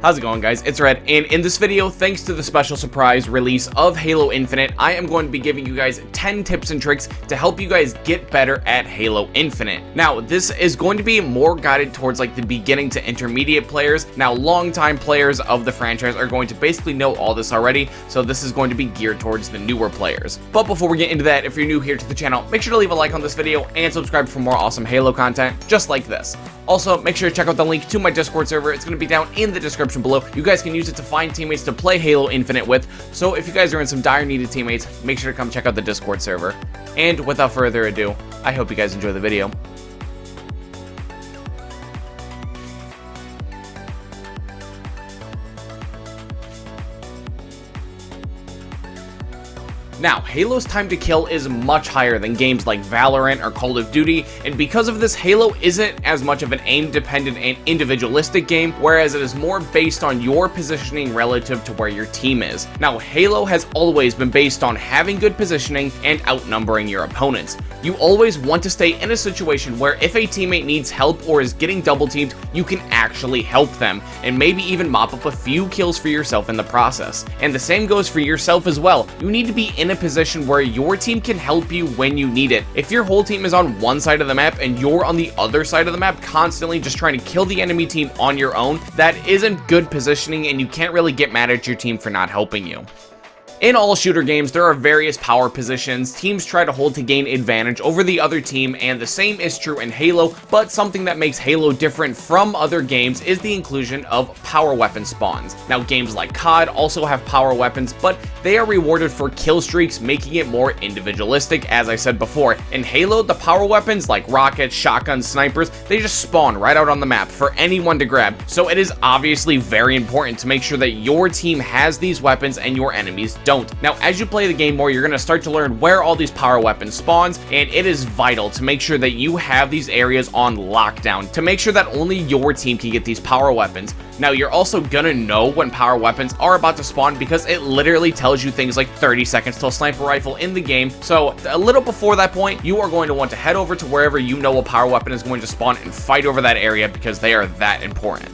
How's it going, guys? It's Red, and in this video, thanks to the special surprise release of Halo Infinite, I am going to be giving you guys 10 tips and tricks to help you guys get better at Halo Infinite. Now, this is going to be more guided towards like the beginning to intermediate players. Now, longtime players of the franchise are going to basically know all this already, so this is going to be geared towards the newer players. But before we get into that, if you're new here to the channel, make sure to leave a like on this video and subscribe for more awesome Halo content just like this. Also, make sure to check out the link to my Discord server. It's going to be down in the description below. You guys can use it to find teammates to play Halo Infinite with. So if you guys are in some dire need of teammates, make sure to come check out the Discord server. And without further ado, I hope you guys enjoy the video. Now, Halo's time to kill is much higher than games like Valorant or Call of Duty, and because of this, Halo isn't as much of an aim-dependent and individualistic game, whereas it is more based on your positioning relative to where your team is. Now, Halo has always been based on having good positioning and outnumbering your opponents. You always want to stay in a situation where if a teammate needs help or is getting double-teamed, you can actually help them, and maybe even mop up a few kills for yourself in the process. And the same goes for yourself as well. You need to be in a position where your team can help you when you need it. If your whole team is on one side of the map and you're on the other side of the map constantly just trying to kill the enemy team on your own, that isn't good positioning and you can't really get mad at your team for not helping you. In all shooter games, there are various power positions teams try to hold to gain advantage over the other team, and the same is true in Halo, but something that makes Halo different from other games is the inclusion of power weapon spawns. Now, games like COD also have power weapons, but they are rewarded for kill streaks, making it more individualistic, as I said before. In Halo, the power weapons like rockets, shotguns, snipers, they just spawn right out on the map for anyone to grab, so it is obviously very important to make sure that your team has these weapons and your enemies don't. Now, as you play the game more, you're going to start to learn where all these power weapons spawns, and it is vital to make sure that you have these areas on lockdown to make sure that only your team can get these power weapons. Now, you're also gonna know when power weapons are about to spawn because it literally tells you things like 30 seconds till sniper rifle in the game. So a little before that point, you are going to want to head over to wherever you know a power weapon is going to spawn and fight over that area because they are that important.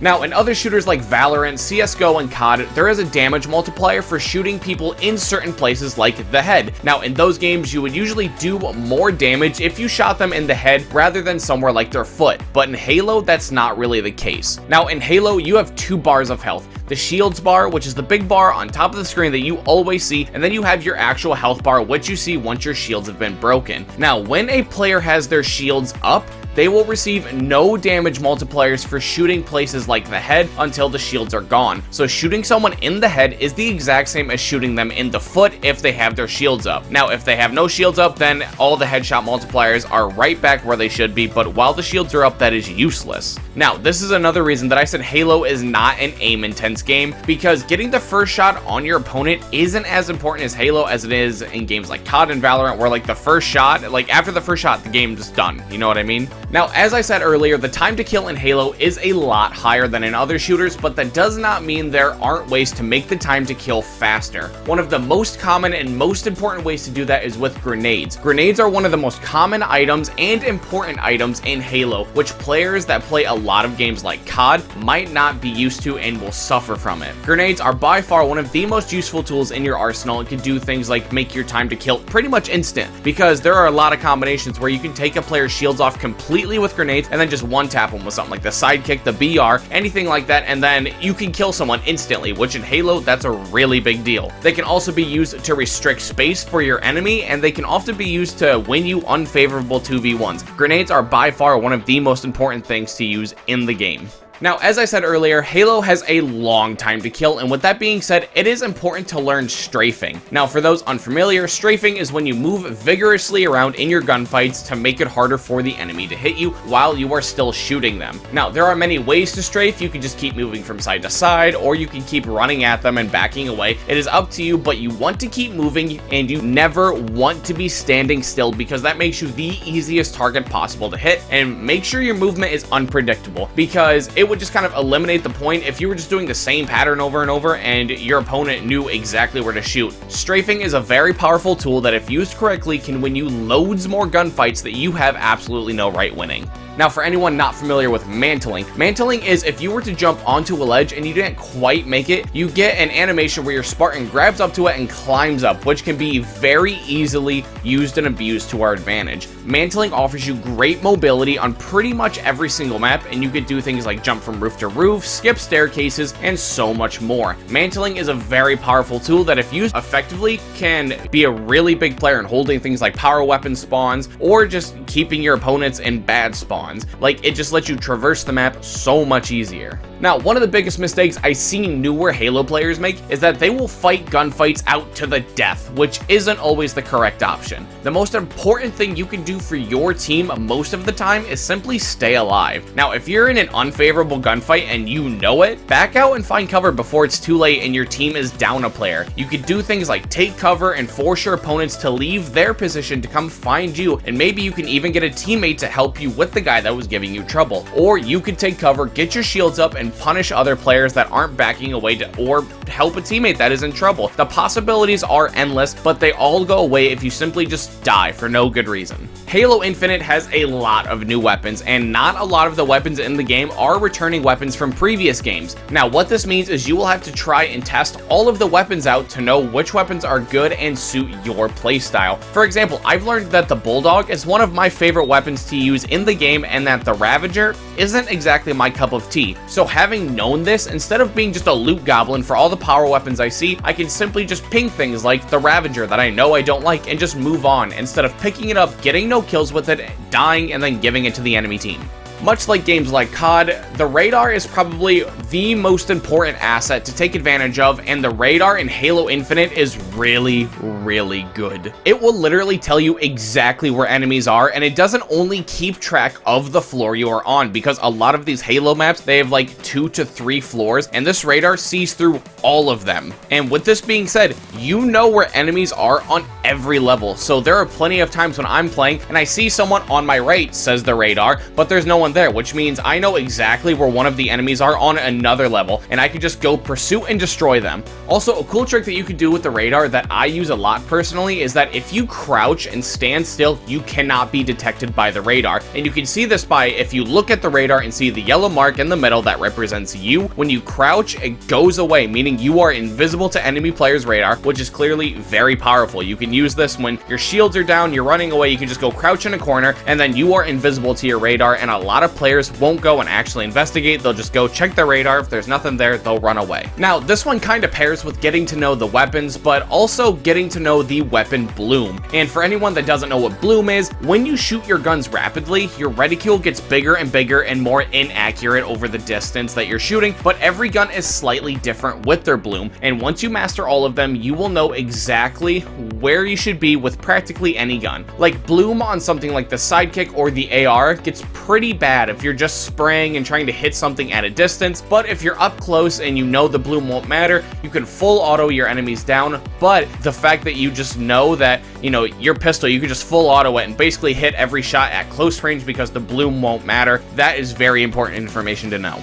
Now, in other shooters like Valorant, CSGO, and COD, there is a damage multiplier for shooting people in certain places like the head. Now, in those games, you would usually do more damage if you shot them in the head rather than somewhere like their foot. But in Halo, that's not really the case. Now, in Halo, you have two bars of health. The shields bar, which is the big bar on top of the screen that you always see, and then you have your actual health bar, which you see once your shields have been broken. Now, when a player has their shields up, they will receive no damage multipliers for shooting places like the head until the shields are gone. So shooting someone in the head is the exact same as shooting them in the foot if they have their shields up. Now, if they have no shields up, then all the headshot multipliers are right back where they should be, but while the shields are up, that is useless. Now, this is another reason that I said Halo is not an aim-intense game, because getting the first shot on your opponent isn't as important as Halo as it is in games like COD and Valorant, where like the first shot, like after the first shot, the game's done. You know what I mean? Now, as I said earlier, the time to kill in Halo is a lot higher than in other shooters, but that does not mean there aren't ways to make the time to kill faster. One of the most common and most important ways to do that is with grenades. Grenades are one of the most common items and important items in Halo, which players that play a lot of games like COD might not be used to and will suffer from it. Grenades are by far one of the most useful tools in your arsenal and can do things like make your time to kill pretty much instant, because there are a lot of combinations where you can take a player's shields off completely with grenades and then just one tap them with something like the sidekick, the BR, anything like that, and then you can kill someone instantly, which in Halo, that's a really big deal. They can also be used to restrict space for your enemy, and they can often be used to win you unfavorable 2v1s. Grenades are by far one of the most important things to use in the game. Now, as I said earlier, Halo has a long time to kill, and with that being said, it is important to learn strafing. Now, for those unfamiliar, strafing is when you move vigorously around in your gunfights to make it harder for the enemy to hit you while you are still shooting them. Now, there are many ways to strafe. You can just keep moving from side to side, or you can keep running at them and backing away. It is up to you, but you want to keep moving, and you never want to be standing still because that makes you the easiest target possible to hit, and make sure your movement is unpredictable because it would just kind of eliminate the point if you were just doing the same pattern over and over and your opponent knew exactly where to shoot. Strafing is a very powerful tool that, if used correctly, can win you loads more gunfights that you have absolutely no right winning. Now, for anyone not familiar with Manteling, Manteling is if you were to jump onto a ledge and you didn't quite make it, you get an animation where your Spartan grabs up to it and climbs up, which can be very easily used and abused to our advantage. Manteling offers you great mobility on pretty much every single map, and you could do things like jump from roof to roof, skip staircases, and so much more. Manteling is a very powerful tool that, if used effectively, can be a really big player in holding things like power weapon spawns or just keeping your opponents in bad spawns. Like, it just lets you traverse the map so much easier. Now, one of the biggest mistakes I see newer Halo players make is that they will fight gunfights out to the death, which isn't always the correct option. The most important thing you can do for your team most of the time is simply stay alive. Now, if you're in an unfavorable gunfight and you know it, back out and find cover before it's too late and your team is down a player. You could do things like take cover and force your opponents to leave their position to come find you, and maybe you can even get a teammate to help you with the guy that was giving you trouble. Or you could take cover, get your shields up, and punish other players that aren't backing away or help a teammate that is in trouble. The possibilities are endless, but they all go away if you simply just die for no good reason. Halo Infinite has a lot of new weapons, and not a lot of the weapons in the game are returning weapons from previous games. Now, what this means is you will have to try and test all of the weapons out to know which weapons are good and suit your playstyle. For example, I've learned that the Bulldog is one of my favorite weapons to use in the game, and that the Ravager isn't exactly my cup of tea. So having known this, instead of being just a loot goblin for all the power weapons I see, I can simply just ping things like the Ravager that I know I don't like and just move on, instead of picking it up, getting no kills with it, dying, and then giving it to the enemy team. Much like games like COD, the radar is probably the most important asset to take advantage of, and the radar in Halo Infinite is really, really good. It will literally tell you exactly where enemies are, and it doesn't only keep track of the floor you are on, because a lot of these Halo maps, they have like 2 to 3 floors, and this radar sees through all of them. And with this being said, you know where enemies are on every level, so there are plenty of times when I'm playing and I see someone on my right, says the radar, but there's no one there, which means I know exactly where one of the enemies are on another level, and I can just go pursue and destroy them. Also, a cool trick that you can do with the radar that I use a lot personally is that if you crouch and stand still, you cannot be detected by the radar. And you can see this by, if you look at the radar and see the yellow mark in the middle that represents you, when you crouch, it goes away, meaning you are invisible to enemy players' radar, which is clearly very powerful. You can use this when your shields are down, you're running away, you can just go crouch in a corner, and then you are invisible to your radar, and a lot of players won't go and actually investigate. They'll just go check the radar. If there's nothing there, they'll run away. Now, this one kind of pairs with getting to know the weapons, but also getting to know the weapon bloom. And for anyone that doesn't know what bloom is, when you shoot your guns rapidly, your reticule gets bigger and bigger and more inaccurate over the distance that you're shooting, but every gun is slightly different with their bloom, and once you master all of them, you will know exactly where you should be with practically any gun. Like, bloom on something like the Sidekick or the AR gets pretty bad if you're just spraying and trying to hit something at a distance, but if you're up close and you know the bloom won't matter, you can full auto your enemies down. But the fact that you just know that, you know, your pistol, you can just full auto it and basically hit every shot at close range because the bloom won't matter, that is very important information to know.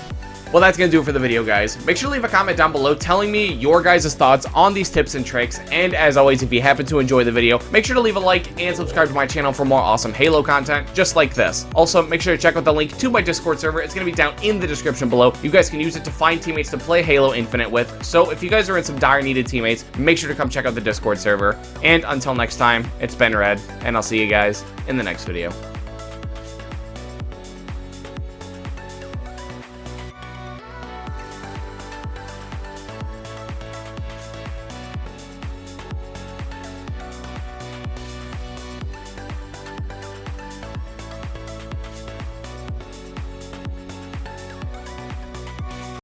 Well, that's going to do it for the video, guys. Make sure to leave a comment down below telling me your guys' thoughts on these tips and tricks. And as always, if you happen to enjoy the video, make sure to leave a like and subscribe to my channel for more awesome Halo content just like this. Also, make sure to check out the link to my Discord server. It's going to be down in the description below. You guys can use it to find teammates to play Halo Infinite with. So if you guys are in some dire needed teammates, make sure to come check out the Discord server. And until next time, it's been Red, and I'll see you guys in the next video.